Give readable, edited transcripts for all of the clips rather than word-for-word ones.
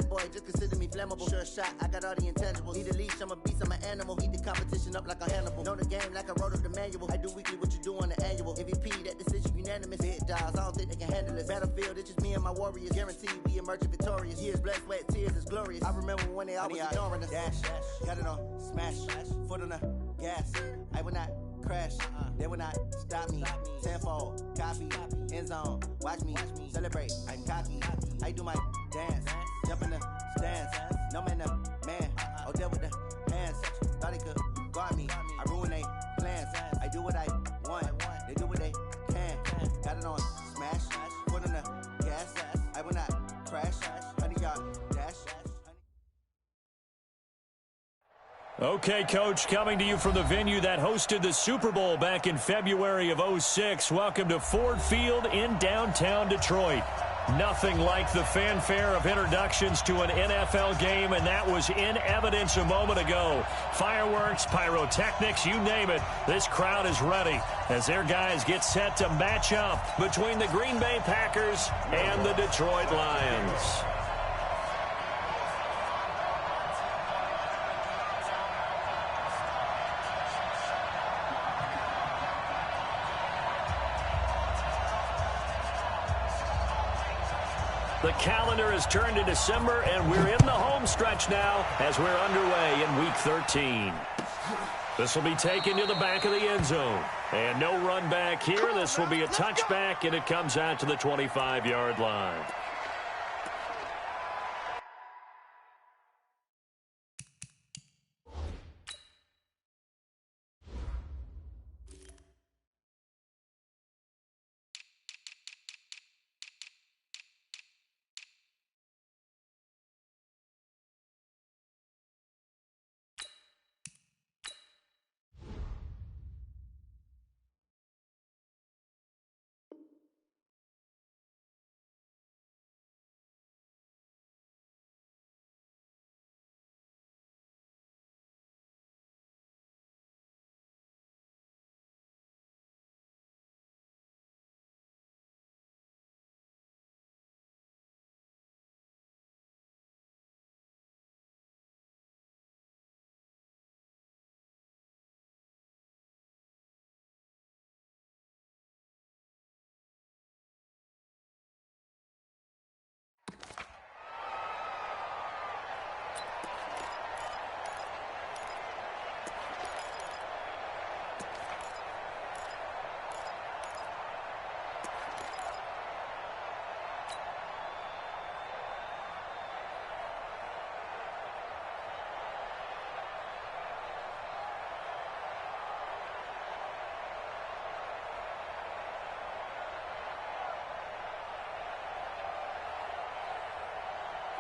bad boy, just consider me flammable. Sure shot, I got all the intangibles. Need a leash, I'm a beast, I'm an animal. Heat the competition up like a Hannibal. Know the game like I wrote up the manual. I do weekly what you do on the annual. MVP, that decision unanimous. Big dogs, I don't think they can handle it. Battlefield, it's just me and my warriors. Guaranteed we emerge victorious. Years, blood, sweat, tears, is glorious. I remember when they always ignoring us. Dash, got it on, smash, foot on the gas. I will not crash, they will not stop me. Tenfold, copy, end zone, watch me celebrate. I'm cocky, I do my dance, jump in the stands. No man, the man, oh, there with the hands. Thought they could guard me, I ruin they plans. I do what I want, they do what they can. Got it on, smash, foot on the gas. I will not crash, 100-yard dash. Okay, Coach, coming to you from the venue that hosted the Super Bowl back in February of '06. Welcome to Ford Field in downtown Detroit. Nothing like the fanfare of introductions to an NFL game, and that was in evidence a moment ago. Fireworks, pyrotechnics, you name it. This crowd is ready as their guys get set to match up between the Green Bay Packers and the Detroit Lions. The calendar has turned to December, and we're in the home stretch now as we're underway in Week 13. This will be taken to the back of the end zone. And no run back here. This will be a touchback, and it comes out to the 25-yard line.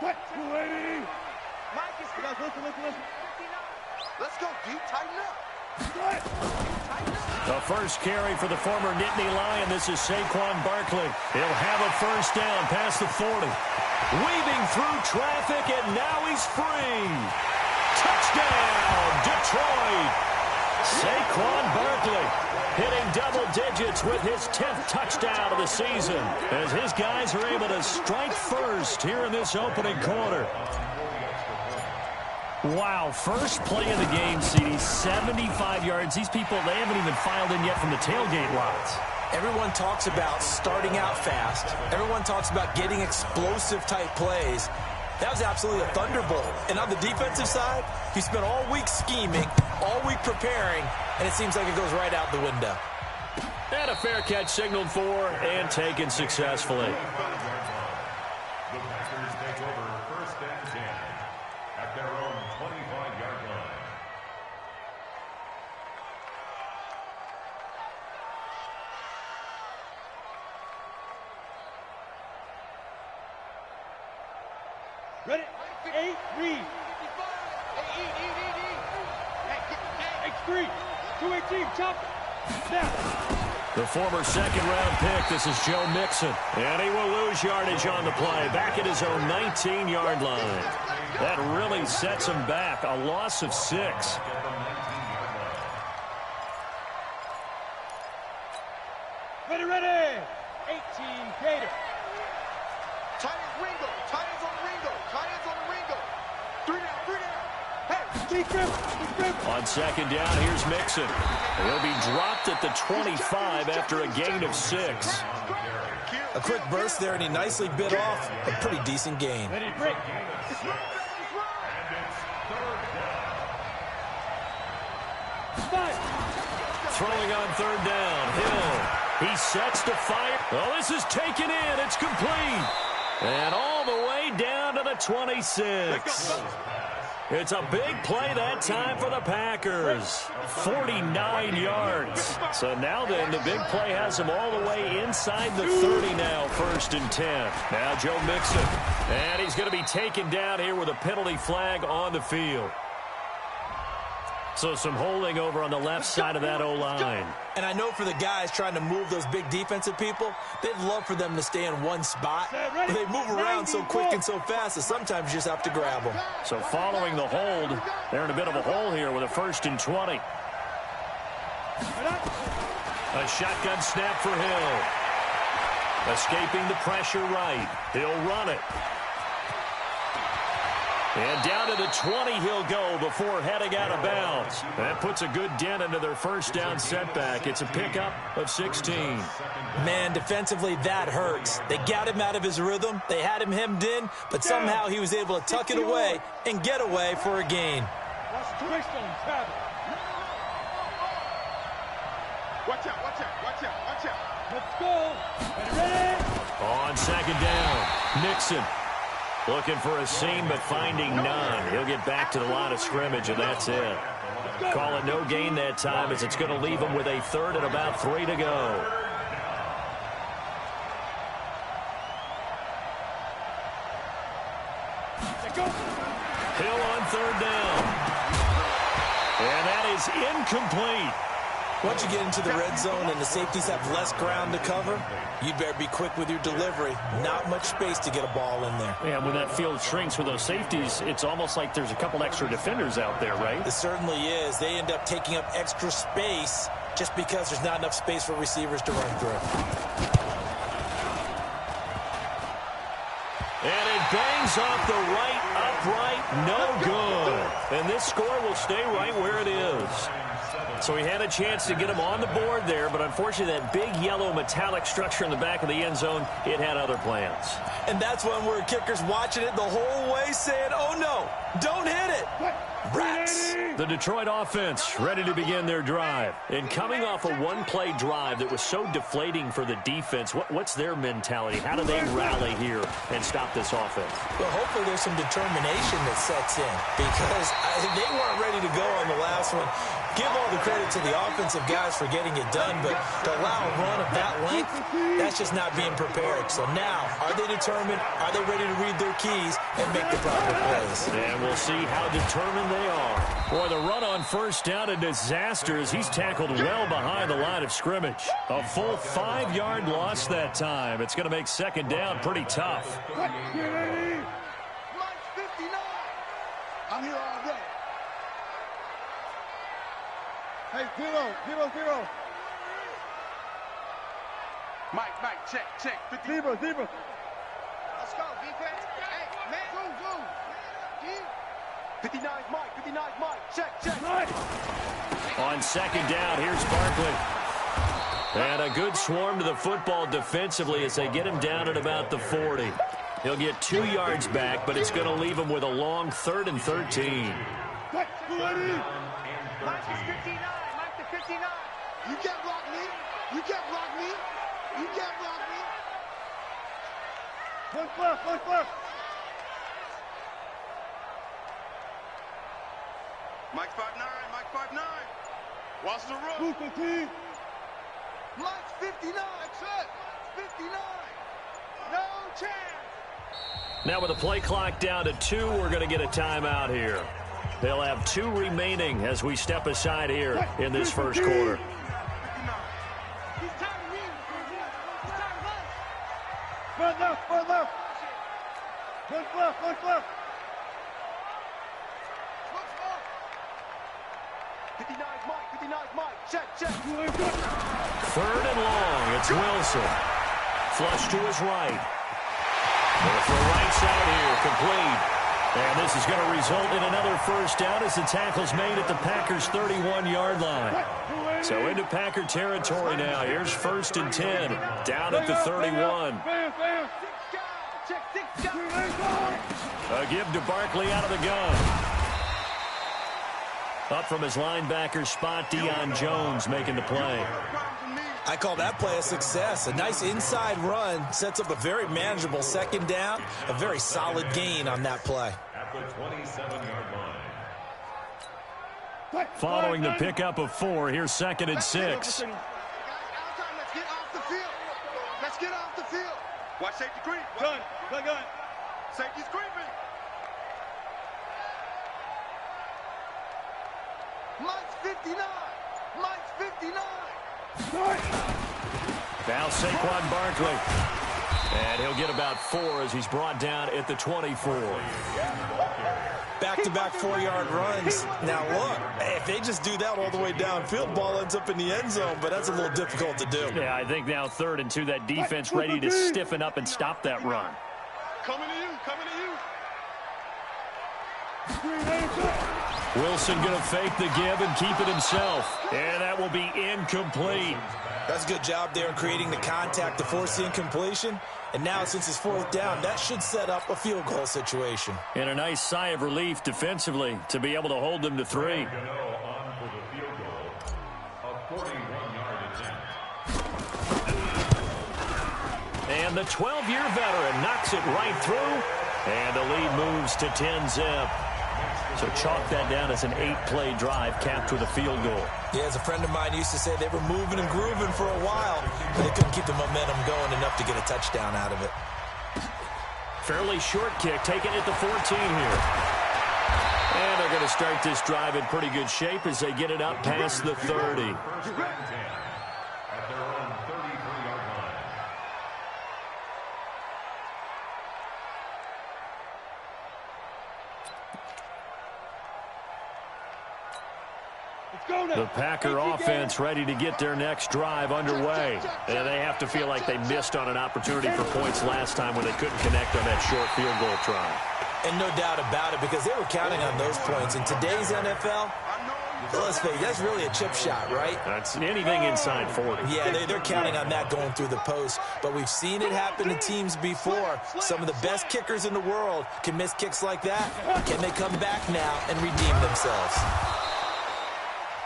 What, 280? Mike is guys, listen. Let's go, D. Tighten up. What? Tighten up. The first carry for the former Nittany Lion. This is Saquon Barkley. He'll have a first down past the 40. Weaving through traffic, and now he's free. Touchdown, Detroit. Saquon Barkley hitting double digits with his 10th touchdown of the season as his guys are able to strike first here in this opening quarter. Wow, first play of the game, CD, 75 yards. These people, they haven't even filed in yet from the tailgate lots. Everyone talks about starting out fast. Everyone talks about getting explosive-type plays. That was absolutely a thunderbolt. And on the defensive side, you spent all week scheming, all week preparing, and it seems like it goes right out the window. And a fair catch signaled for and taken successfully. The Packers take over first and 10 at their own 25-yard line. Ready? 8, read. X3. 218, chop. Snap. The former second-round pick, this is Joe Mixon. And he will lose yardage on the play, back at his own 19-yard line. That really sets him back, a loss of 6. Ready. 18, Gator. Tight ends Ringo. Tight ends on Ringo. Tight ends on On second down, here's Mixon. He'll be dropped at the 25 after a gain of 6. A quick burst there, and he nicely bit off a pretty decent gain. Throwing on third down, Hill. He sets to fire. Oh, this is taken in. It's complete. And all the way down to the 26. It's a big play that time for the Packers. 49 yards. So now then, the big play has them all the way inside the 30 now, 1st and 10. Now Joe Mixon. And he's going to be taken down here with a penalty flag on the field. So some holding over on the left side of that O-line. And I know for the guys trying to move those big defensive people, they'd love for them to stay in one spot. But they move around so quick and so fast that sometimes you just have to grab them. So following the hold, they're in a bit of a hole here with a 1st and 20. A shotgun snap for Hill. Escaping the pressure right. He'll run it. And down to the 20 he'll go before heading out of bounds. That puts a good dent into their 1st down setback. It's a pickup of 16. Man, defensively, that hurts. They got him out of his rhythm. They had him hemmed in, but somehow he was able to tuck it away and get away for a gain. Watch out, watch out, watch out, watch out. Let's go. Ready? On second down, Nixon. Looking for a seam, but finding none. He'll get back to the line of scrimmage, and that's it. Call it no gain that time, as it's going to leave him with a 3rd and about 3 to go. Hill on 3rd down. And that is incomplete. Once you get into the red zone and the safeties have less ground to cover, you'd better be quick with your delivery. Not much space to get a ball in there. Yeah, when that field shrinks with those safeties, it's almost like there's a couple extra defenders out there, right? It certainly is. They end up taking up extra space just because there's not enough space for receivers to run through. And it bangs off the right upright, no good. And this score will stay right where it is. So he had a chance to get him on the board there, but unfortunately that big yellow metallic structure in the back of the end zone, it had other plans. And that's when we're kickers watching it the whole way saying, oh no, don't hit it. Rats. The Detroit offense ready to begin their drive. And coming off a one-play drive that was so deflating for the defense, what's their mentality? How do they rally here and stop this offense? Well, hopefully there's some determination that sets in, because they weren't ready to go on the last one. Give all the credit to the offensive guys for getting it done, but to allow a run of that length, that's just not being prepared. So now, are they determined? Are they ready to read their keys and make the proper plays? And we'll see how determined they are. Boy, the run on 1st down, a disaster as he's tackled well behind the line of scrimmage. A full 5-yard loss that time. It's going to make 2nd down pretty tough. I'm here all day. Hey, 0-0-0. Mike, check. 0-0. Let's go, defense. Hey, man, zoom. 59, Mike. Check. On 2nd down, here's Barkley. And a good swarm to the football defensively as they get him down at about the 40. He'll get 2 yards back, but it's going to leave him with a long 3rd and 13. Mike to 59. You can't block me. One plus. Mike 5'9". Watch the run. Mike's 59. That's it. 59. No chance. Now with the play clock down to 2, we're going to get a timeout here. They'll have 2 remaining as we step aside here in this 1st quarter. One left. 59 Mike. Check. 3rd and long. It's Wilson. Flush to his right. With the right side here, complete. And this is going to result in another first down as the tackle's made at the Packers' 31-yard line. So into Packer territory now. Here's 1st and 10, down at the 31. A give to Barkley out of the gun. Up from his linebacker spot, Deion Jones making the play. I call that play a success. A nice inside run sets up a very manageable 2nd down. A very solid gain on that play. At the 27-yard line. Following the pickup of 4, here's 2nd and 6. Let's get off the field. Let's get off the field. Watch safety creep. Gun. Safety's creeping. Mike's 59. Mike's 59. Now Saquon Barkley. And he'll get about 4 as he's brought down at the 24. Back-to-back 4-yard runs. Now, look, if they just do that all the way downfield, ball ends up in the end zone, but that's a little difficult to do. Yeah, I think now 3rd and 2, that defense ready to stiffen up and stop that run. Coming to you. Wilson going to fake the give and keep it himself. And that will be incomplete. That's a good job there in creating the contact to force the incompletion. And now, since it's 4th down, that should set up a field goal situation. And a nice sigh of relief defensively to be able to hold them to 3. On for the field goal. A 41-yard attempt. And the 12-year veteran knocks it right through. And the lead moves to 10-zip. So chalk that down as an 8-play drive capped with a field goal. Yeah, as a friend of mine used to say, they were moving and grooving for a while, but they couldn't keep the momentum going enough to get a touchdown out of it. Fairly short kick taken at the 14 here. And they're going to start this drive in pretty good shape as they get it up past the 30. First and 10 at their own 33-yard line. The Packer offense ready to get their next drive underway. And they have to feel like they missed on an opportunity for points last time when they couldn't connect on that short field goal try. And no doubt about it, because they were counting on those points. In today's NFL, let's face it, that's really a chip shot, right? That's anything inside 40. Yeah, they're counting on that going through the post. But we've seen it happen to teams before. Some of the best kickers in the world can miss kicks like that. Can they come back now and redeem themselves?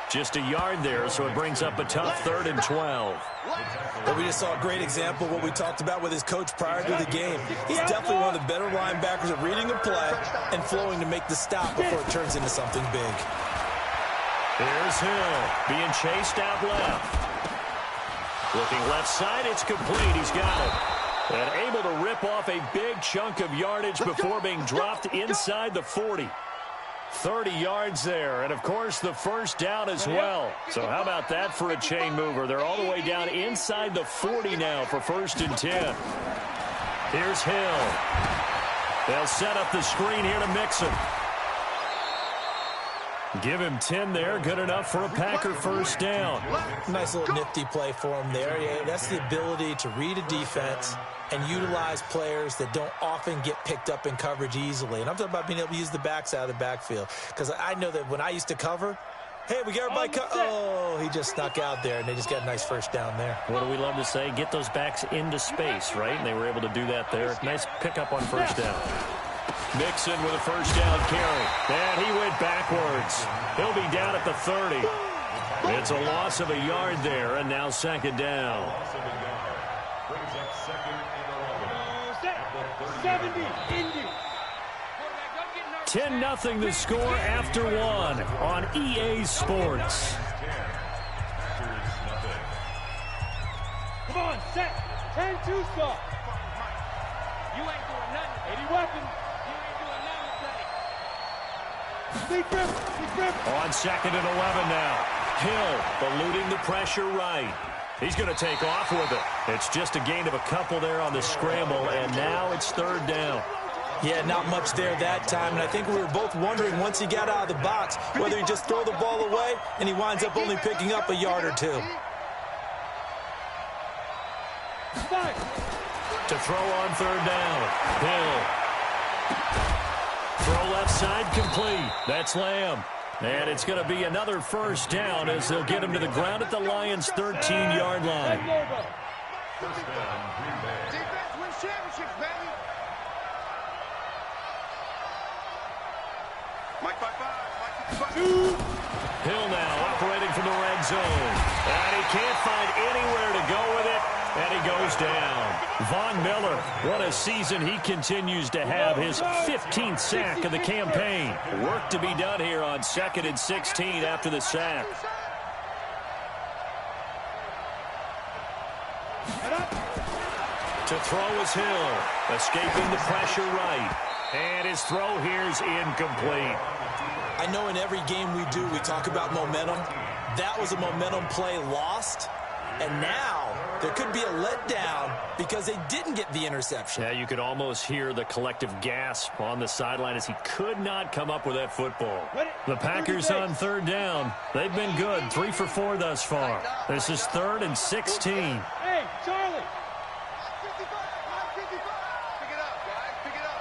Just a yard there, so it brings up a tough 3rd and 12. But we just saw a great example of what we talked about with his coach prior to the game. He's definitely one of the better linebackers at reading a play and flowing to make the stop before it turns into something big. Here's Hill being chased out left. Looking left side, it's complete. He's got it. And able to rip off a big chunk of yardage before being dropped inside the 40. 30 yards there, and of course the first down as well. So how about that for a chain mover? They're all the way down inside the 40 now for 1st and 10. Here's Hill. They'll set up the screen here to Mixon. Give him 10 there, good enough for a Packer first down. Nice little nifty play for him there. Yeah, that's the ability to read a defense and utilize players that don't often get picked up in coverage easily. And I'm talking about being able to use the backs out of the backfield. Because I know that when I used to cover, hey, we got everybody oh, he just snuck out there, and they just got a nice first down there. What do we love to say? Get those backs into space, right? And they were able to do that there. Nice pickup on first down. Mixon with a first down carry. And he went backwards. He'll be down at the 30. It's a loss of a yard there, and now 2nd down. Loss of a yard. Brings up 2nd and 11. 70, Indy. 10-0 the score after 1 on EA Sports. Come on, set. 10-2 stop. You ain't doing nothing. 80 weapons. You ain't doing nothing, buddy. Big grip. On 2nd and 11 now. Hill eluding the pressure right. He's going to take off with it. It's just a gain of a couple there on the scramble, and now it's 3rd down. Yeah, not much there that time, and I think we were both wondering once he got out of the box whether he just throw the ball away and he winds up only picking up a yard or 2. To throw on 3rd down. Hill throws left side complete. That's Lamb. And it's going to be another first down as they'll get him to the ground at the Lions' 13-yard line. First down, Green Bay. Defense wins championships, baby. Mike 5-5. Hill now operating from the red zone. And he can't find anywhere to go with it. And he goes down. Von Miller, what a season he continues to have. His 15th sack of the campaign. Work to be done here on 2nd and 16 after the sack. To throw is Hill. Escaping the pressure right. And his throw here's incomplete. I know in every game we do, we talk about momentum. That was a momentum play lost. And now there could be a letdown because they didn't get the interception. Yeah, you could almost hear the collective gasp on the sideline as he could not come up with that football. The Packers on 3rd down. They've been good, 3 for 4 thus far. This is 3rd and 16. Hey, Charlie. Pick it up, guys. Pick it up.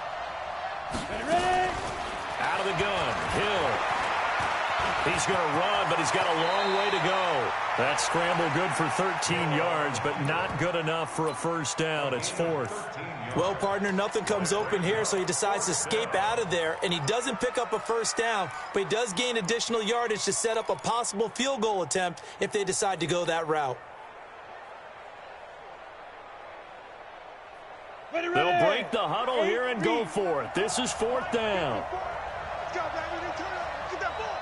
Ready? Out of the gun, Hill. He's going to run, but he's got a long way to go. That scramble good for 13 yards, but not good enough for a first down. It's 4th. Well, partner, nothing comes open here, so he decides to escape out of there, and he doesn't pick up a first down, but he does gain additional yardage to set up a possible field goal attempt if they decide to go that route. They'll break the huddle here and go for it. This is 4th down. Let's go, baby. They turn up. Get that ball.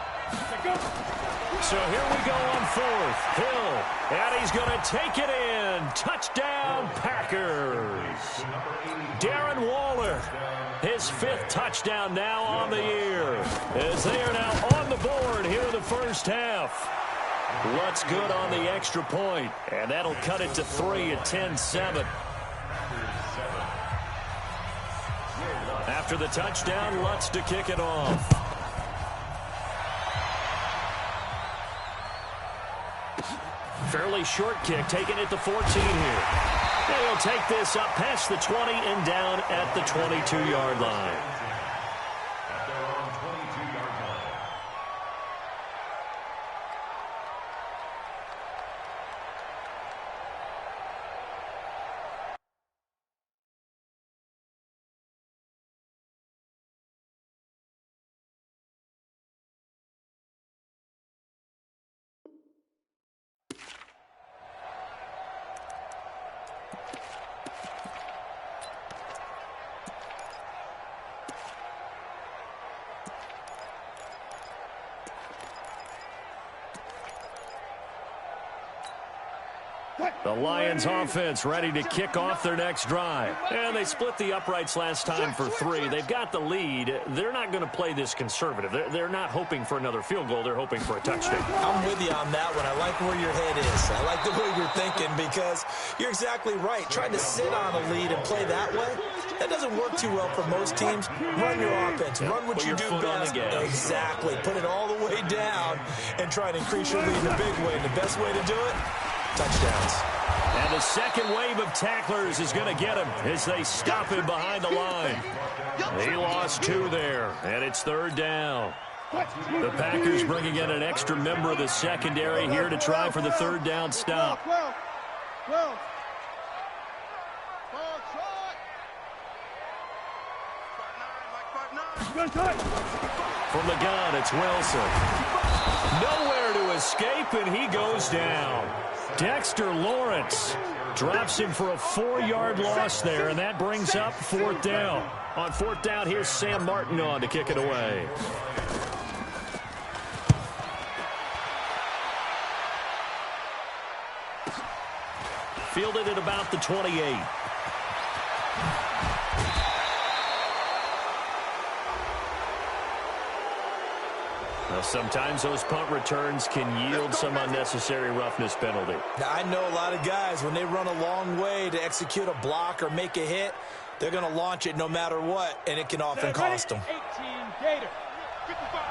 So here we go on 4th. Hill, and he's going to take it in. Touchdown, Packers. Darren Waller, his 5th touchdown now on the year, as they are now on the board here in the first half. Lutz good on the extra point, and that'll cut it to 3 at 10-7. After the touchdown, Lutz to kick it off. Fairly short kick, taking it to 14 here. They'll take this up past the 20 and down at the 22-yard line. At their own 22-yard line. The Lions offense ready to kick off their next drive. And they split the uprights last time for 3. They've got the lead. They're not going to play this conservative. They're not hoping for another field goal. They're hoping for a touchdown. I'm with you on that one. I like where your head is. I like the way you're thinking because you're exactly right. Trying to sit on a lead and play that way, that doesn't work too well for most teams. Run your offense. Run what you do best. Exactly. Put it all the way down and try to increase your lead in a big way. And the best way to do it, touchdowns. And the second wave of tacklers is going to get him as they stop him behind the line. He lost 2 there, and it's 3rd down. The Packers bringing in an extra member of the secondary here to try for the 3rd down stop. From the gun, it's Wilson. Nowhere to escape, and he goes down. Dexter Lawrence drops him for a 4-yard loss there, and that brings up 4th down. On 4th down, here's Sam Martin on to kick it away. Fielded at about the 28. Now, sometimes those punt returns can yield some unnecessary roughness penalty. Now, I know a lot of guys, when they run a long way to execute a block or make a hit, they're going to launch it no matter what, and it can often cost them. 18, Gator. 55.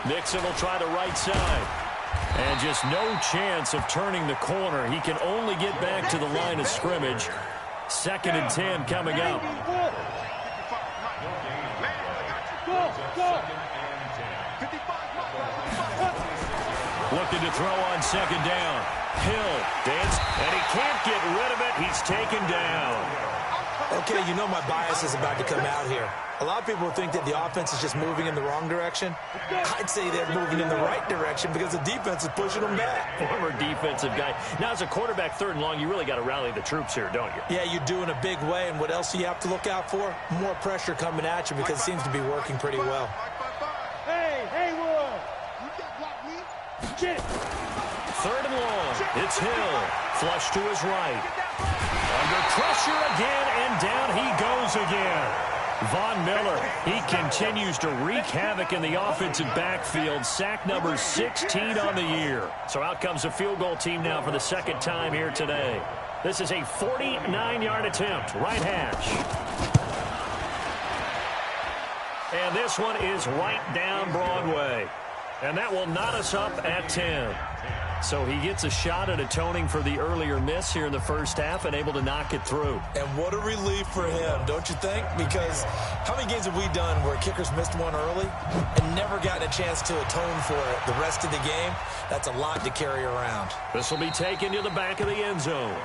Nixon will try the right side. And just no chance of turning the corner. He can only get back to the line of scrimmage. 2nd and 10 coming up. Looking to throw on 2nd down. Hill dance, and he can't get rid of it. He's taken down. Okay, you know my bias is about to come out here. A lot of people think that the offense is just moving in the wrong direction. I'd say they're moving in the right direction because the defense is pushing them back. Former defensive guy. Now, as a quarterback, 3rd and long, you really got to rally the troops here, don't you? Yeah, you do in a big way. And what else do you have to look out for? More pressure coming at you because it seems to be working pretty well. Hey, Haywood! You can't block me. Shit! 3rd and long. It's Hill. Flush to his right. Under pressure again, and down he goes again. Von Miller, he continues to wreak havoc in the offensive backfield. Sack number 16 on the year. So out comes a field goal team now for the 2nd time here today. This is a 49-yard attempt, right hash. And this one is right down Broadway. And that will knot us up at 10. So he gets a shot at atoning for the earlier miss here in the first half and able to knock it through. And what a relief for him, don't you think? Because how many games have we done where kickers missed one early and never gotten a chance to atone for it the rest of the game? That's a lot to carry around. This will be taken to the back of the end zone.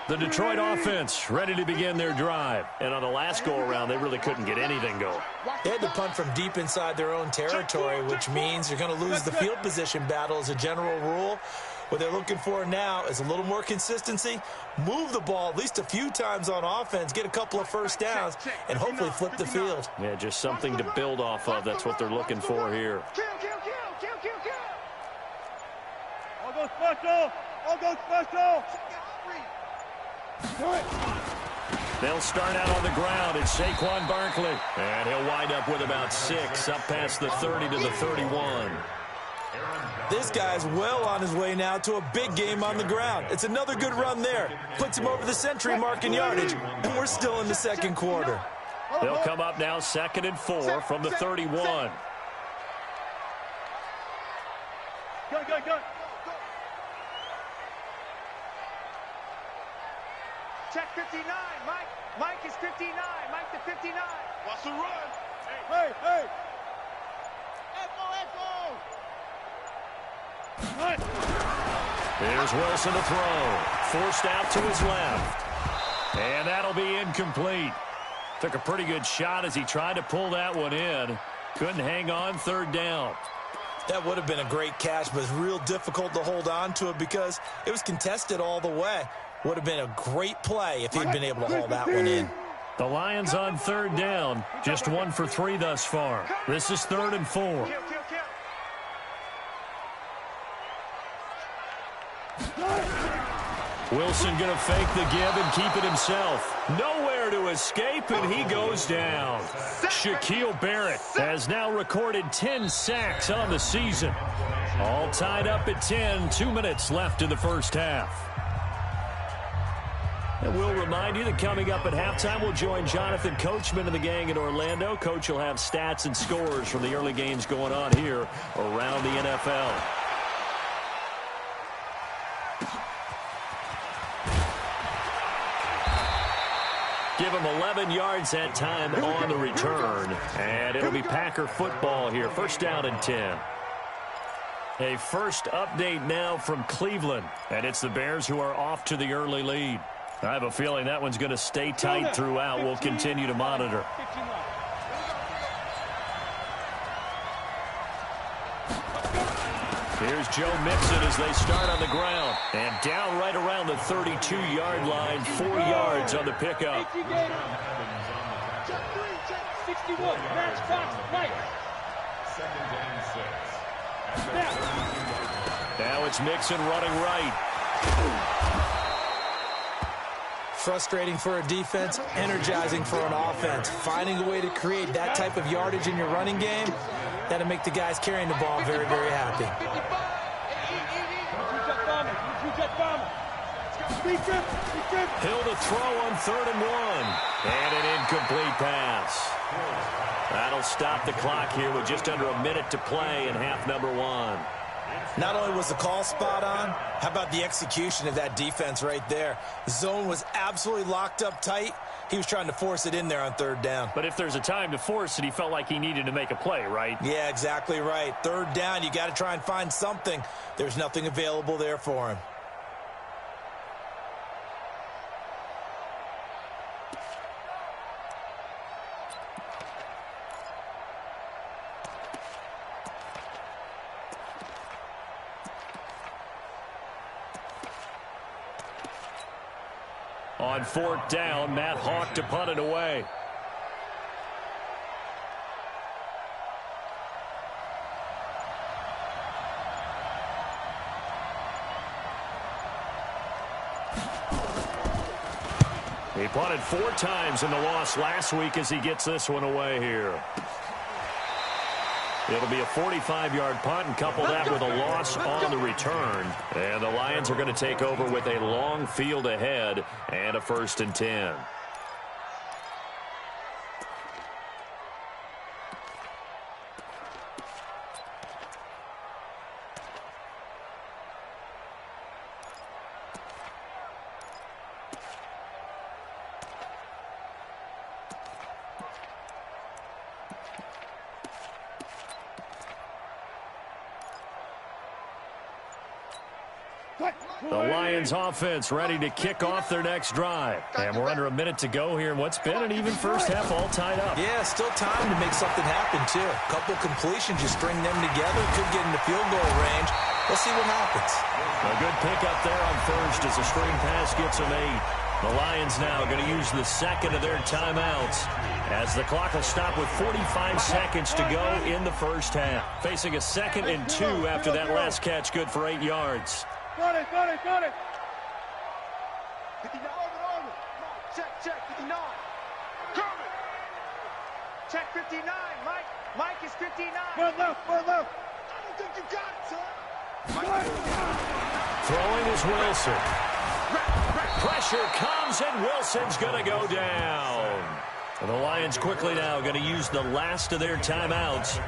The Detroit offense ready to begin their drive. And on the last go-around, they really couldn't get anything going. They had to punt from deep inside their own territory, which means you're going to lose the field position battle as a general rule. What they're looking for now is a little more consistency, move the ball at least a few times on offense, get a couple of first downs, and hopefully flip the field. Yeah, just something to build off of. That's what they're looking for here. Kill. I'll go special. They'll start out on the ground. It's Saquon Barkley. And he'll wind up with about 6, up past the 30 to the 31. This guy's well on his way now to a big game on the ground. It's another good run there. Puts him over the century mark in yardage, and we're still in the 2nd quarter. They'll come up now 2nd and 4 from the 31. Go. Check 59, Mike. Mike is 59. Mike to 59. Watch the run. Hey. Echo. Here's Wilson to throw. Forced out to his left. And that'll be incomplete. Took a pretty good shot as he tried to pull that one in. Couldn't hang on 3rd down. That would have been a great catch, but it's real difficult to hold on to it because it was contested all the way. Would have been a great play if he'd been able to haul that one in. The Lions on 3rd down. Just 1 for 3 thus far. This is 3rd and 4. Wilson going to fake the give and keep it himself. Nowhere to escape, and he goes down. Shaquille Barrett has now recorded 10 sacks on the season. All tied up at 10, 2 minutes left in the first half. And we'll remind you that coming up at halftime, we'll join Jonathan Coachman and the gang in Orlando. Coach will have stats and scores from the early games going on here around the NFL. Give him 11 yards that time on the return. And it'll be Packer football here. 1st down and 10. A first update now from Cleveland. And it's the Bears who are off to the early lead. I have a feeling that one's going to stay tight throughout. We'll continue to monitor. Here's Joe Mixon as they start on the ground. And down right around the 32-yard line, 4 yards on the pickup. 61, match box, right. 2nd and 6. Now it's Mixon running right. Frustrating for a defense, energizing for an offense. Finding a way to create that type of yardage in your running game, that'll make the guys carrying the ball very, very happy. Hill to throw on 3rd and 1. And an incomplete pass. That'll stop the clock here with just under a minute to play in half number 1. Not only was the call spot on, how about the execution of that defense right there? The zone was absolutely locked up tight. He was trying to force it in there on 3rd down. But if there's a time to force it, he felt like he needed to make a play, right? Yeah, exactly right. 3rd down, you got to try and find something. There's nothing available there for him. On 4th down, Matt Hawk to punt it away. He punted 4 times in the loss last week as he gets this one away here. It'll be a 45-yard punt and couple that with a loss on the return. And the Lions are going to take over with a long field ahead and a 1st and 10. The Lions offense ready to kick off their next drive. And we're under a minute to go here in what's been an even first half all tied up. Yeah, still time to make something happen, too. A couple completions, you string them together, could get into field goal range. Let's see what happens. A good pickup there on 1st as the screen pass gets them 8. The Lions now going to use the 2nd of their timeouts as the clock will stop with 45 seconds to go in the first half. Facing a 2nd and 2 after that last catch, good for 8 yards. Got it. 59, over. Check, 59. Coming. Check 59, Mike. Mike is 59. One left. I don't think you got it, son. Throwing is Wilson. Pressure comes, and Wilson's going to go down. And the Lions quickly now going to use the last of their timeouts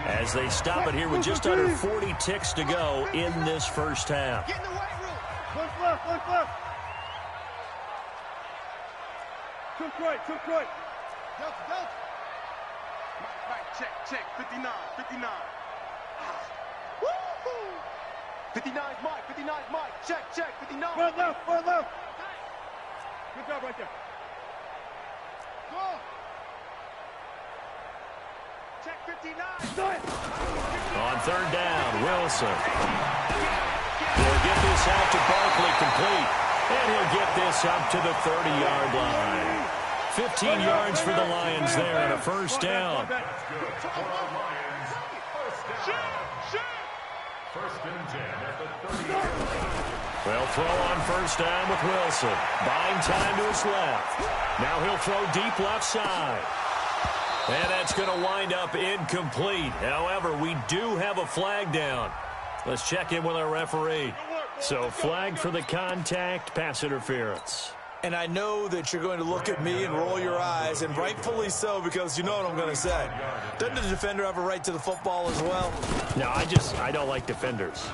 as they stop it here with just under 40 ticks to go in this first half. Get in the weight room. Look left. Took right. Delta. Mike, check. 59. Woo-hoo. 59's Mike. Check. 59. One left. Good job right there. Go. Check 59. On 3rd down, Wilson. He'll get this out to Barkley complete. And he'll get this up to the 30-yard line. 15 yards for the Lions there and a first down. First and 10 at the 30-yard line. They'll throw on 1st down with Wilson. Buying time to his left. Now he'll throw deep left side. And that's going to wind up incomplete. However, we do have a flag down. Let's check in with our referee. So flag for the contact, pass interference. And I know that you're going to look at me and roll your eyes, and rightfully so, because you know what I'm going to say. Doesn't the defender have a right to the football as well? No, I don't like defenders.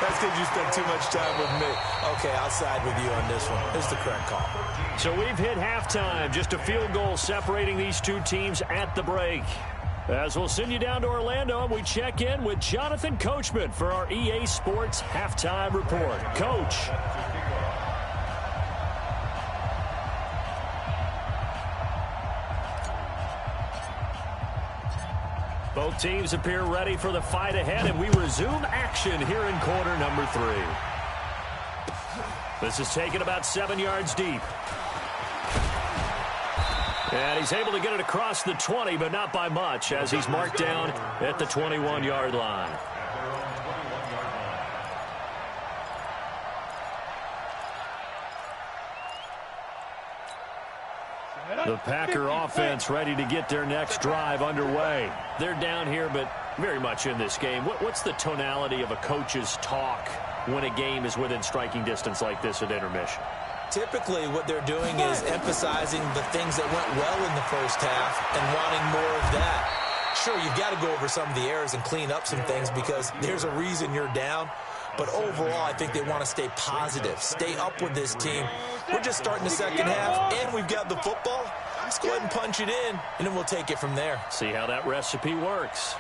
That's because you spent too much time with me. Okay, I'll side with you on this one. This is the correct call. So we've hit halftime. Just a field goal separating these two teams at the break. As we'll send you down to Orlando, and we check in with Jonathan Coachman for our EA Sports Halftime Report. Coach. Both teams appear ready for the fight ahead, and we resume action here in quarter number 3. This is taken about 7 yards deep. And he's able to get it across the 20, but not by much, as he's marked down at the 21-yard line. The Packer offense ready to get their next drive underway. They're down here, but very much in this game. What's the tonality of a coach's talk when a game is within striking distance like this at intermission? Typically, what they're doing is emphasizing the things that went well in the first half and wanting more of that. Sure, you've got to go over some of the errors and clean up some things because there's a reason you're down. But overall, I think they want to stay positive, stay up with this team. We're just starting the second half, and we've got the football. Let's go ahead and punch it in, and then we'll take it from there. See how that recipe works.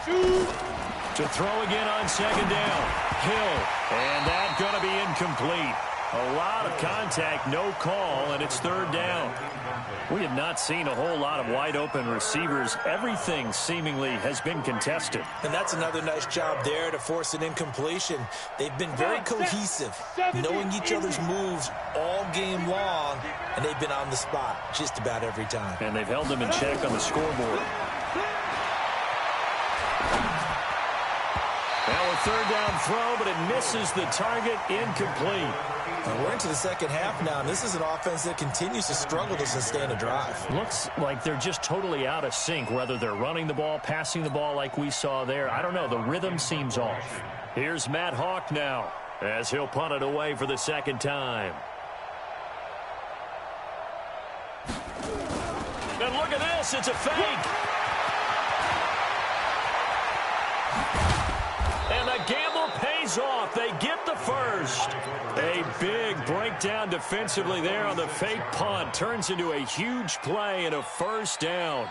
To throw again on second down. Hill, and that's going to be incomplete. A lot of contact, no call, and it's third down. We have not seen a whole lot of wide-open receivers. Everything seemingly has been contested. And that's another nice job there to force an incompletion. They've been very cohesive, knowing each other's moves all game long, and they've been on the spot just about every time. And they've held them in check on the scoreboard. Now a third down throw, but it misses the target, incomplete. And we're into the second half now, and this is an offense that continues to struggle to sustain a drive. Looks like they're just totally out of sync, whether they're running the ball, passing the ball like we saw there. I don't know. The rhythm seems off. Here's Matt Hawk now as he'll punt it away for the second time. And look at this. It's a fake. And the gamble pays off. They get the first. A big breakdown defensively there on the fake punt. Turns into a huge play and a first down.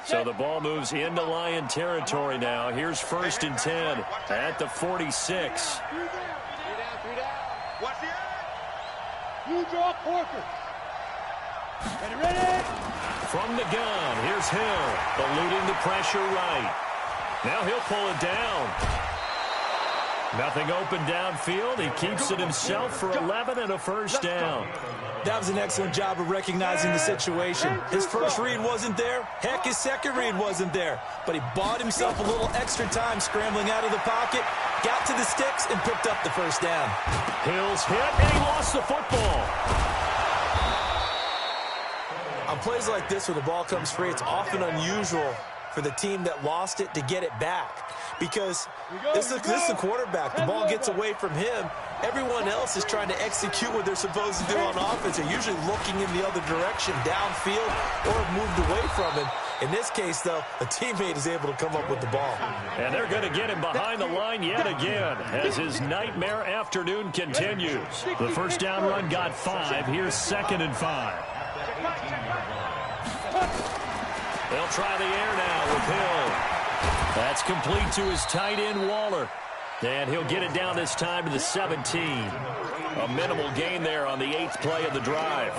So the ball moves into Lion territory now. Here's 1st and 10 at the 46. 3 down. Watch the eye. You draw Corker. Ready. From the gun, here's Hill, eluding the pressure right. Now he'll pull it down. Nothing open downfield. He keeps it himself for 11 and a first down. That was an excellent job of recognizing the situation. His first read wasn't there. Heck, his second read wasn't there. But he bought himself a little extra time scrambling out of the pocket, got to the sticks, and picked up the first down. Hill's hit, and he lost the football. On plays like this where the ball comes free, it's often unusual for the team that lost it to get it back. Because this is the quarterback. The ball gets away from him. Everyone else is trying to execute what they're supposed to do on offense. They're usually looking in the other direction, downfield, or have moved away from it. In this case, though, a teammate is able to come up with the ball. And they're going to get him behind the line yet again as his nightmare afternoon continues. The first down run got 5. Here's 2nd and 5. They'll try the air now with Hill. That's complete to his tight end, Waller. And he'll get it down this time to the 17. A minimal gain there on the 8th play of the drive.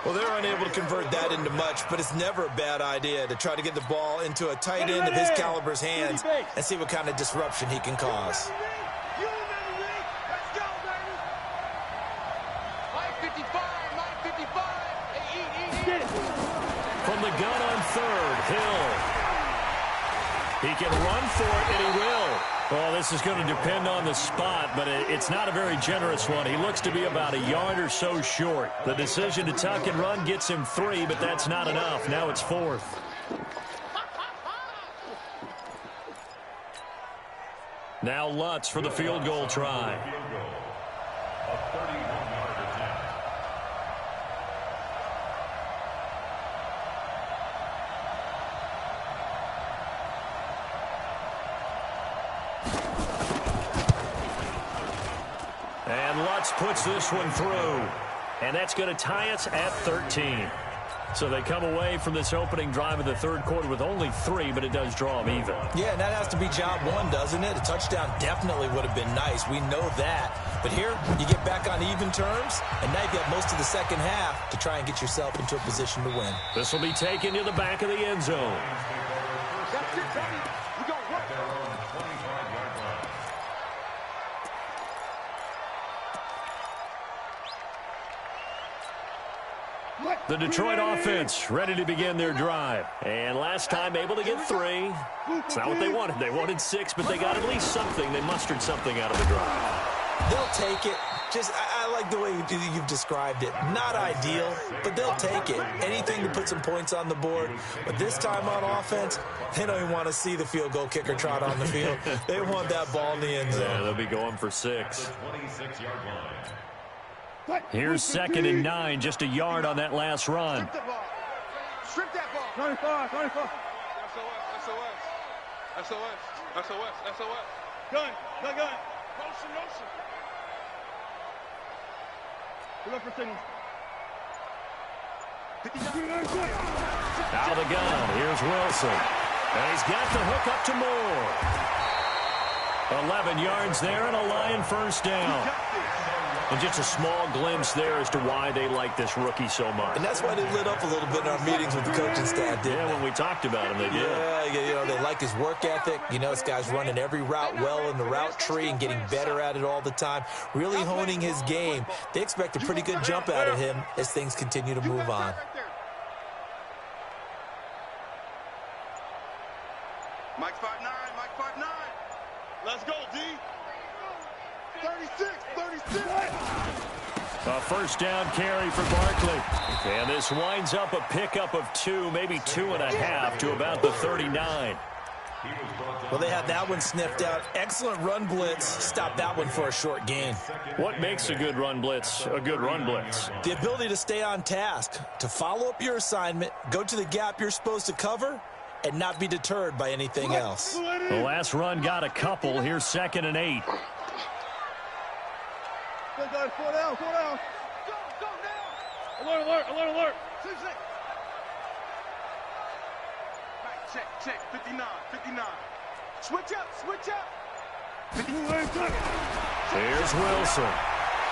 Well, they're unable to convert that into much, but it's never a bad idea to try to get the ball into a tight end of his caliber's hands and see what kind of disruption he can cause. From the gun on 3rd, Hill. He can run for it, and he will. Well, this is going to depend on the spot, but it's not a very generous one. He looks to be about a yard or so short. The decision to tuck and run gets him 3, but that's not enough. Now it's 4th. Now Lutz for the field goal try. And Lutz puts this one through. And that's going to tie us at 13. So they come away from this opening drive of the third quarter with only 3, but it does draw them even. Yeah, and that has to be job 1, doesn't it? A touchdown definitely would have been nice. We know that. But here, you get back on even terms, and now you've got most of the second half to try and get yourself into a position to win. This will be taken to the back of the end zone. That's it, baby. We got work. The Detroit offense ready to begin their drive. And last time able to get 3. It's not what they wanted. They wanted 6, but they got at least something. They mustered something out of the drive. They'll take it. I like the way you've described it. Not ideal, but they'll take it. Anything to put some points on the board. But this time on offense, they don't even want to see the field goal kicker trot on the field. They want that ball in the end zone. Yeah, they'll be going for 6. Here's 2nd and 9, just a yard on that last run. Strip that ball. 25. SOS. Gun. Motion. Look up for signal. Out of the gun, here's Wilson. And he's got the hook up to Moore. 11 yards there and a Lion first down. And just a small glimpse there as to why they like this rookie so much. And that's why they lit up a little bit in our meetings with the coaching staff, didn't they? When we talked about him, they did. Yeah, they like his work ethic. This guy's running every route well in the route tree and getting better at it all the time, really honing his game. They expect a pretty good jump out of him as things continue to move on. Mike 5'9". Let's go, D. 36. A first down carry for Barkley. And this winds up a pickup of 2, maybe 2.5 to about the 39. Well, they had that one sniffed out. Excellent run blitz. Stop that one for a short gain. What makes a good run blitz a good run blitz? The ability to stay on task, to follow up your assignment, go to the gap you're supposed to cover, and not be deterred by anything else. The last run got a couple. Here's 2nd and 8. Go, 4 down. Go now. Alert. Check. 59. Switch up. Here's Wilson.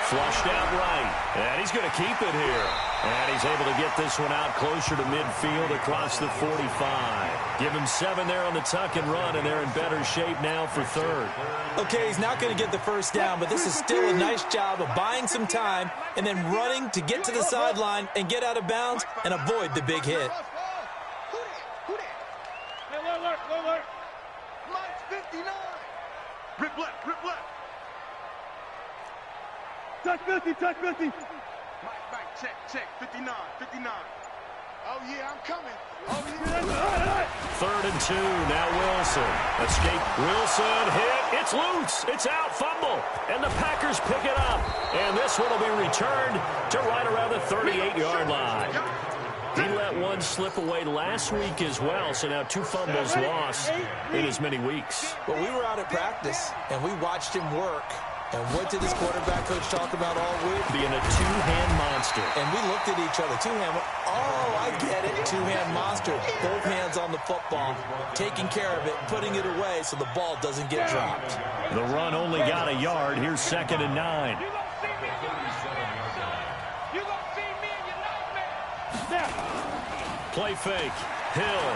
Flushed out right. And he's going to keep it here. And he's able to get this one out closer to midfield across the 45. Give him 7 there on the tuck and run, and they're in better shape now for 3rd. Okay, he's not going to get the first down, but this is still a nice job of buying some time and then running to get to the sideline and get out of bounds and avoid the big hit. Alert. Mike's 59. Rip left. Touch 50. Mike, check. 59. Oh, yeah, I'm coming. 3rd and 2. Now Wilson. Escape. Wilson hit. It's loose. It's out. Fumble. And the Packers pick it up. And this one will be returned to right around the 38-yard line. He let one slip away last week as well, so now 2 fumbles lost in as many weeks. But we were out at practice, and we watched him work. And what did his quarterback coach talk about all week? Being a 2-hand monster. And we looked at each other. 2-hand. Oh, I get it. 2-hand monster. Both hands on the football, taking care of it, putting it away so the ball doesn't get dropped. The run only got a yard. Here's 2nd and 9. Play fake. Hill.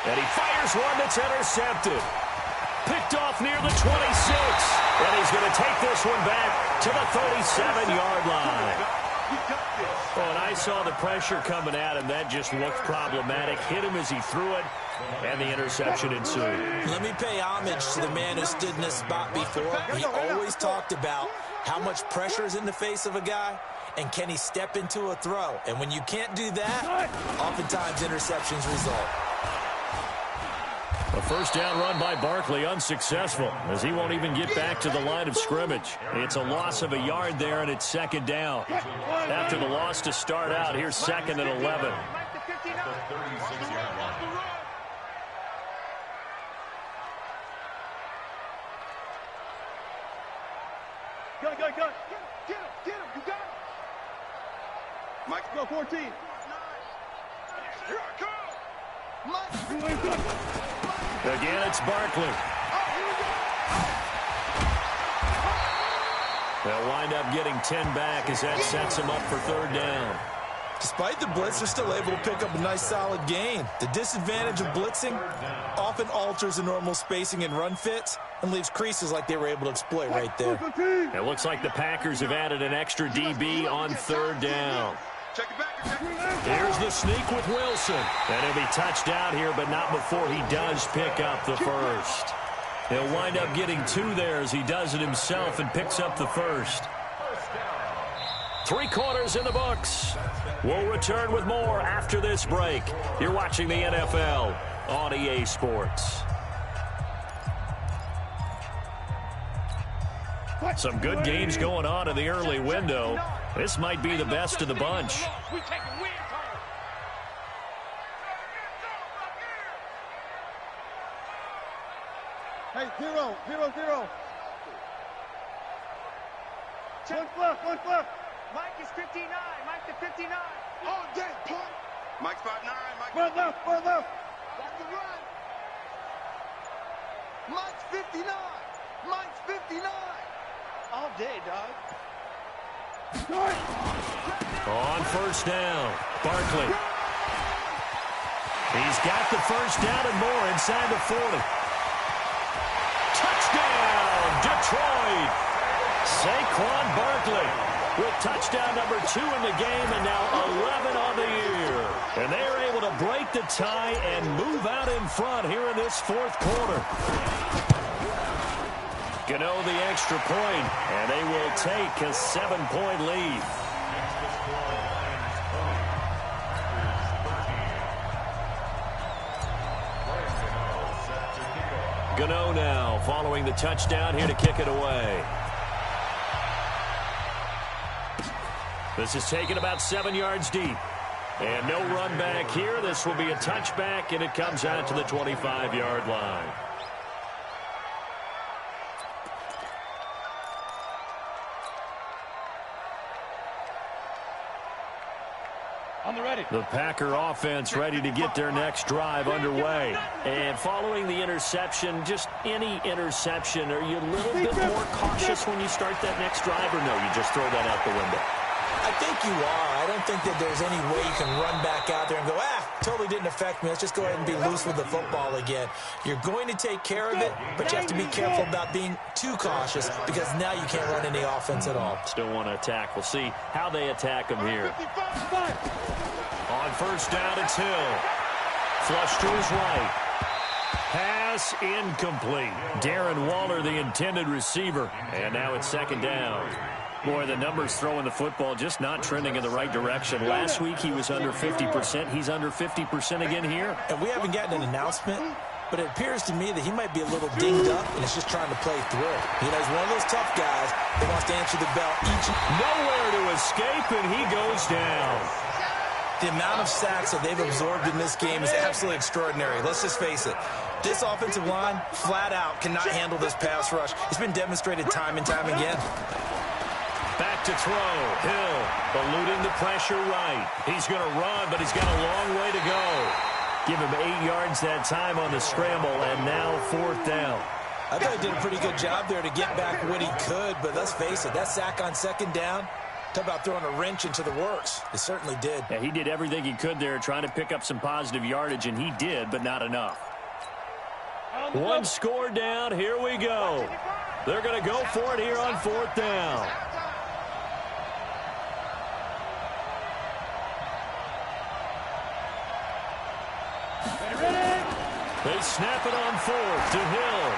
And he fires one that's intercepted. Picked off near the 26. And he's going to take this one back to the 37-yard line. Oh, and I saw the pressure coming at him. That just looked problematic. Hit him as he threw it, and the interception ensued. Let me pay homage to the man who stood in this spot before. He always talked about how much pressure is in the face of a guy, and can he step into a throw? And when you can't do that, oftentimes interceptions result. A first down run by Barkley unsuccessful as he won't even get back to the line of scrimmage. It's a loss of a yard there, and it's 2nd down. After the loss to start out, here's 2nd and 11. Go. Get him. You got him. Mike, go 14. Here I come. Mike. Again, it's Barkley. They'll wind up getting 10 back as that sets him up for 3rd down. Despite the blitz, they're still able to pick up a nice solid gain. The disadvantage of blitzing often alters the normal spacing and run fits and leaves creases like they were able to exploit right there. It looks like the Packers have added an extra DB on 3rd down. Check it back. Here's the sneak with Wilson. And he'll be touched out here, but not before he does pick up the first. He'll wind up getting 2 there as he does it himself and picks up the first. 3 quarters in the books. We'll return with more after this break. You're watching the NFL on EA Sports. Some good games going on in the early window. This might be the best of the bunch. Hey, 0, 0, 0. One flip. Mike is 59. Mike to 59. All day, punt. Mike's 5'9". Mike. Run left. That's the run. Mike's 59. Mike's 59. All day, dog. On first down, Barkley. He's got the first down and more inside the 40. Touchdown, Detroit. Saquon Barkley with touchdown number 2 in the game and now 11 on the year. And they are able to break the tie and move out in front here in this 4th quarter. Gano the extra point, and they will take a 7-point lead. Gano now following the touchdown here to kick it away. This is taken about 7 yards deep. And no run back here. This will be a touchback, and it comes out to the 25-yard line. The Packer offense ready to get their next drive underway. And following the interception, just any interception, are you a little bit more cautious when you start that next drive, or no, you just throw that out the window? I think you are. I don't think that there's any way you can run back out there and go, totally didn't affect me. Let's just go ahead and be loose with the football again. You're going to take care of it, but you have to be careful about being too cautious because now you can't run any offense at all. Still want to attack. We'll see how they attack them here. On first down, it's Hill. Flush to his right. Pass incomplete. Darren Waller, the intended receiver. And now it's 2nd down. Boy, the numbers throwing the football just not trending in the right direction. Last week he was under 50%. He's under 50% again here. And we haven't gotten an announcement, but it appears to me that he might be a little dinged up and is just trying to play through it. You know, he's one of those tough guys that wants to answer the bell each. Nowhere to escape, and he goes down. The amount of sacks that they've absorbed in this game is absolutely extraordinary. Let's just face it. This offensive line, flat out, cannot handle this pass rush. It's been demonstrated time and time again. Back to throw. Hill eluding the pressure right. He's going to run, but he's got a long way to go. Give him 8 yards that time on the scramble, and now 4th down. I thought he did a pretty good job there to get back what he could, but let's face it, that sack on 2nd down, talk about throwing a wrench into the works. It certainly did. Yeah, he did everything he could there trying to pick up some positive yardage, and he did, but not enough. 1 score down. Here we go. They're going to go for it here on 4th down. They snap it on 4th to Hill.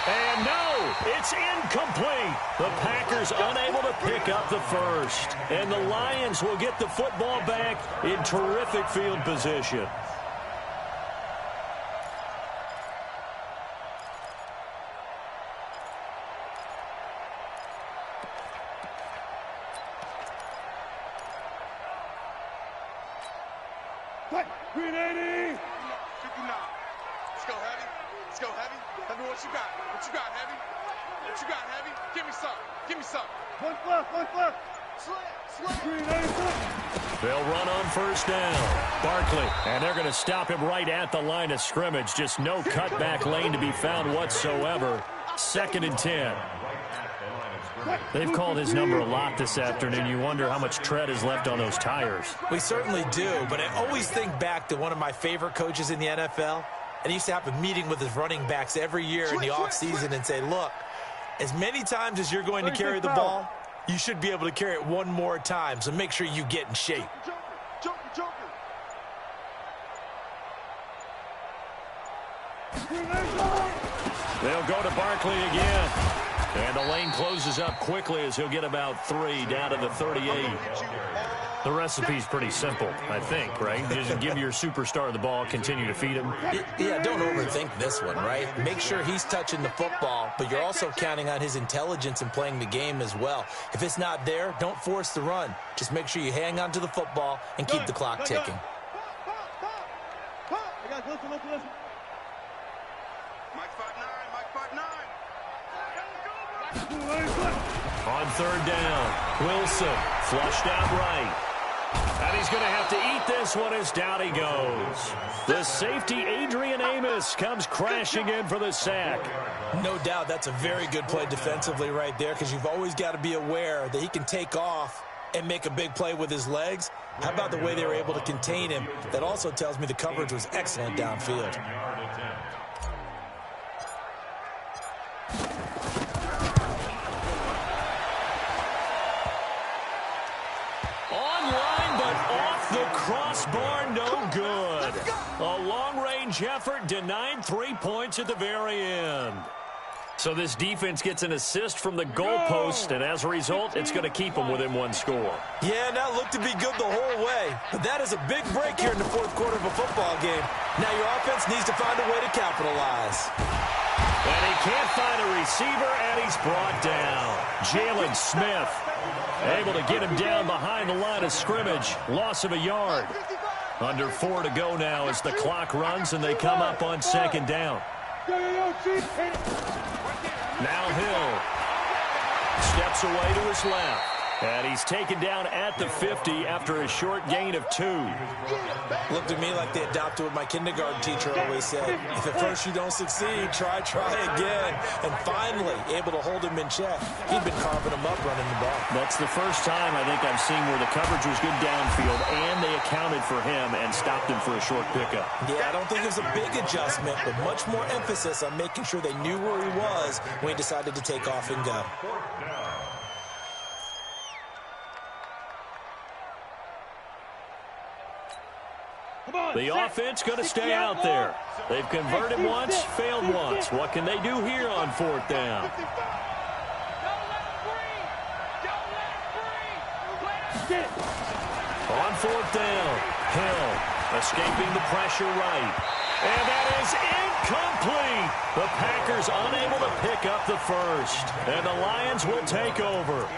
And no, it's incomplete. The Packers unable to pick up the first. And the Lions will get the football back in terrific field position. Green 80. 59. Let's go heavy. Let's go heavy. Heavy, what you got? What you got, heavy? What you got, heavy? Give me some. Give me some. One flip. Slam. Green 80. They'll run on first down. Barkley, and they're going to stop him right at the line of scrimmage. Just no cutback lane to be found whatsoever. 2nd and 10. They've called his number a lot this afternoon. You wonder how much tread is left on those tires. We certainly do, but I always think back to one of my favorite coaches in the NFL, and he used to have a meeting with his running backs every year in the offseason and say, look, as many times as you're going to carry the ball, you should be able to carry it one more time, so make sure you get in shape. They'll go to Barkley again. And the lane closes up quickly as he'll get about 3 down to the 38. The recipe's pretty simple, I think, right? Just give your superstar the ball, continue to feed him. Yeah, don't overthink this one, right? Make sure he's touching the football, but you're also counting on his intelligence in playing the game as well. If it's not there, don't force the run. Just make sure you hang on to the football and keep the clock ticking. Listen. Mike 5'9", Mike 5'9". On 3rd down, Wilson flushed out right. And he's going to have to eat this one as down he goes. The safety, Adrian Amos, comes crashing in for the sack. No doubt that's a very good play defensively right there, because you've always got to be aware that he can take off and make a big play with his legs. How about the way they were able to contain him? That also tells me the coverage was excellent downfield. Online, but off the crossbar, no good. A long-range effort denied 3 points at the very end. So this defense gets an assist from the goalpost, and as a result, it's going to keep them within 1 score. Yeah, that looked to be good the whole way. But that is a big break here in the 4th quarter of a football game. Now your offense needs to find a way to capitalize. And he can't find a receiver, and he's brought down. Jalen Smith able to get him down behind the line of scrimmage. Loss of a yard. Under 4 to go now as the clock runs, and they come up on 2nd down. Now Hill steps away to his left. And he's taken down at the 50 after a short gain of 2. Looked to me like they adopted what my kindergarten teacher always said. If at first you don't succeed, try again. And finally, able to hold him in check. He'd been carving him up running the ball. That's the first time I think I've seen where the coverage was good downfield, and they accounted for him and stopped him for a short pickup. Yeah, I don't think it was a big adjustment, but much more emphasis on making sure they knew where he was when he decided to take off and go. The offense going to stay out there. They've converted once, failed once. What can they do here on 4th down? On 4th down, Hill escaping the pressure right. And that is incomplete. The Packers unable to pick up the first. And the Lions will take over.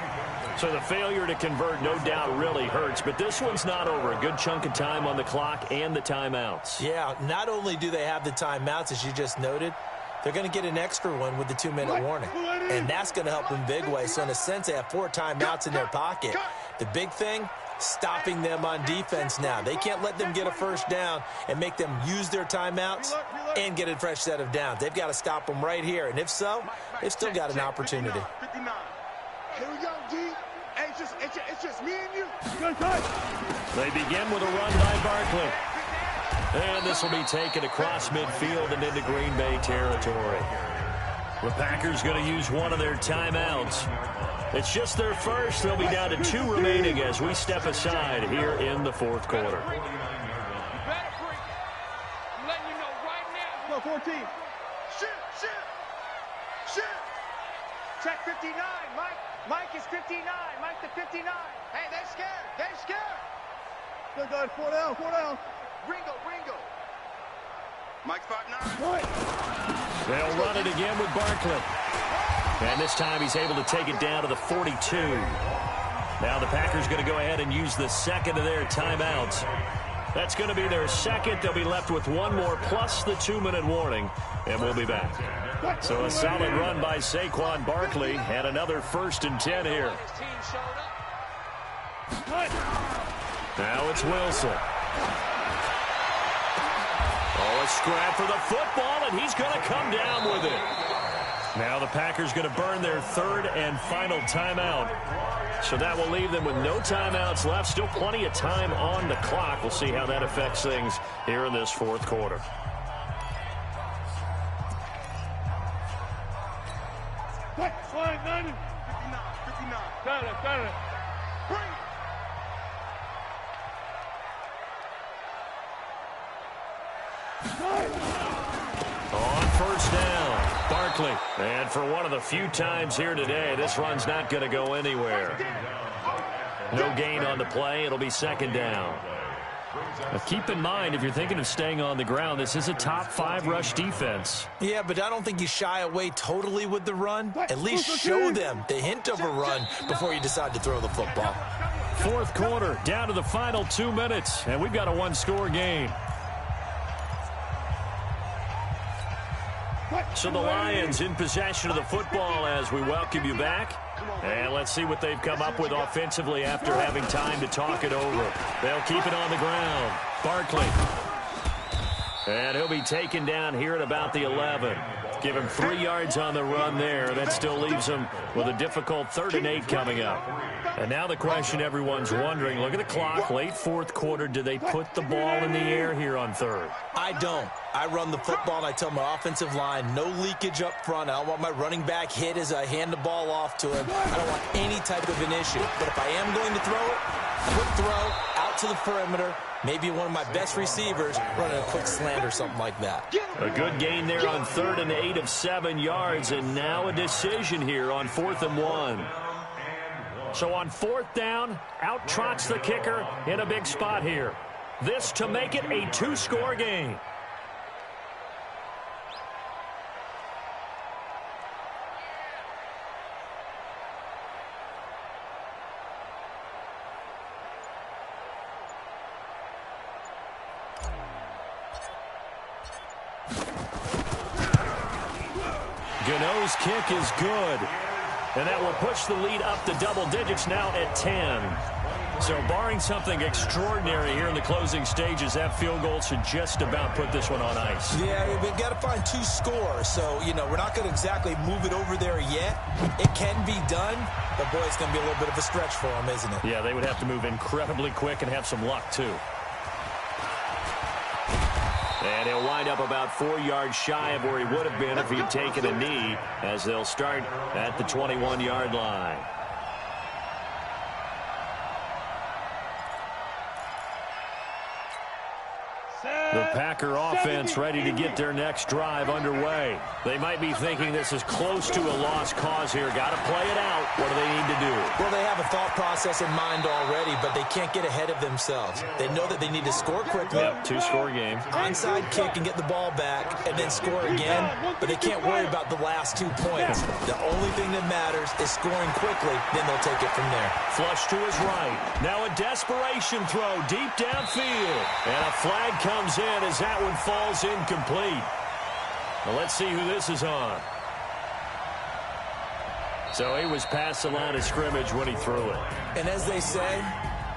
So the failure to convert no doubt really hurts, but this one's not over. A good chunk of time on the clock and the timeouts. Yeah, not only do they have the timeouts, as you just noted, they're going to get an extra one with the 2-minute warning. And that's going to help them big way. So in a sense, they have 4 timeouts in their pocket. The big thing, stopping them on defense now. They can't let them get a first down and make them use their timeouts and get a fresh set of downs. They've got to stop them right here. And if so, they've still got an opportunity. Here we go, D. Hey, it's just me and you. They begin with a run by Barkley. And this will be taken across midfield and into Green Bay territory. The Packers going to use one of their timeouts. It's just their first. They'll be down to 2 remaining as we step aside here in the 4th quarter. I'm letting you know right now. Go 14. Shit. Check 59, Mike. Mike is 59. Mike to 59. Hey, they're scared. Good, guys. 4 down. Ringo. Mike 5'9". They'll run it again with Barkley. And this time he's able to take it down to the 42. Now the Packers going to go ahead and use the second of their timeouts. That's going to be their second. They'll be left with 1 more plus the 2-minute warning, and we'll be back. So a solid run by Saquon Barkley and another 1st and 10 here. Now it's Wilson. Oh, a scrap for the football, and he's going to come down with it. Now the Packers going to burn their 3rd and final timeout. So that will leave them with no timeouts left. Still plenty of time on the clock. We'll see how that affects things here in this 4th quarter. Line 90. 59. Got it. Bring it. Barkley. And for one of the few times here today, this run's not going to go anywhere. No gain on the play. It'll be second down. Now keep in mind, if you're thinking of staying on the ground, this is a top 5 rush defense. Yeah, but I don't think you shy away totally with the run. At least show them the hint of a run before you decide to throw the football. Fourth quarter, down to the final 2 minutes, and we've got a one-score game. So the Lions in possession of the football as we welcome you back. And let's see what they've come up with offensively after having time to talk it over. They'll keep it on the ground. Barkley. And he'll be taken down here at about the 11. Give him 3 yards on the run there. That still leaves him with a difficult 3rd and 8 coming up. And now the question everyone's wondering, look at the clock, late fourth quarter, do they put the ball in the air here on 3rd? I don't. I run the football, and I tell my offensive line, no leakage up front. I don't want my running back hit as I hand the ball off to him. I don't want any type of an issue. But if I am going to throw it, quick throw, out to the perimeter, maybe one of my best receivers running a quick slant or something like that. A good gain there on 3rd and 8 of 7 yards, and now a decision here on 4th and 1. So on 4th down, out trots the kicker in a big spot here. This to make it a 2-score game. Gano's kick is good. And that will push the lead up to double digits now at 10. So barring something extraordinary here in the closing stages, that field goal should just about put this one on ice. Yeah, we've got to find 2 scores. So, you know, we're not going to exactly move it over there yet. It can be done, but, boy, it's going to be a little bit of a stretch for them, isn't it? Yeah, they would have to move incredibly quick and have some luck, too. And he'll wind up about 4 yards shy of where he would have been if he'd taken a knee, as they'll start at the 21-yard line. The Packer offense ready to get their next drive underway. They might be thinking this is close to a lost cause here. Got to play it out. What do they need to do? Well, they have a thought process in mind already, but they can't get ahead of themselves. They know that they need to score quickly. Yep, 2-score game. Onside kick and get the ball back and then score again, but they can't worry about the last 2 points. The only thing that matters is scoring quickly, then they'll take it from there. Flush to his right. Now a desperation throw deep downfield. And a flag comes in as that one falls incomplete. Well, let's see who this is on. So he was past the line of scrimmage when he threw it. And as they say,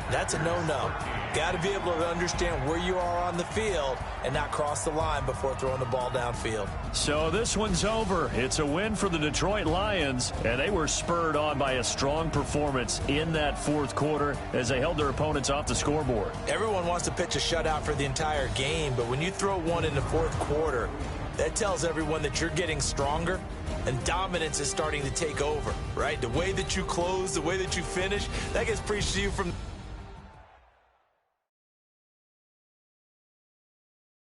that's a no-no. Got to be able to understand where you are on the field and not cross the line before throwing the ball downfield. So this one's over. It's a win for the Detroit Lions, and they were spurred on by a strong performance in that 4th quarter as they held their opponents off the scoreboard. Everyone wants to pitch a shutout for the entire game, but when you throw one in the 4th quarter, that tells everyone that you're getting stronger and dominance is starting to take over, right? The way that you close, the way that you finish, that gets preached to you from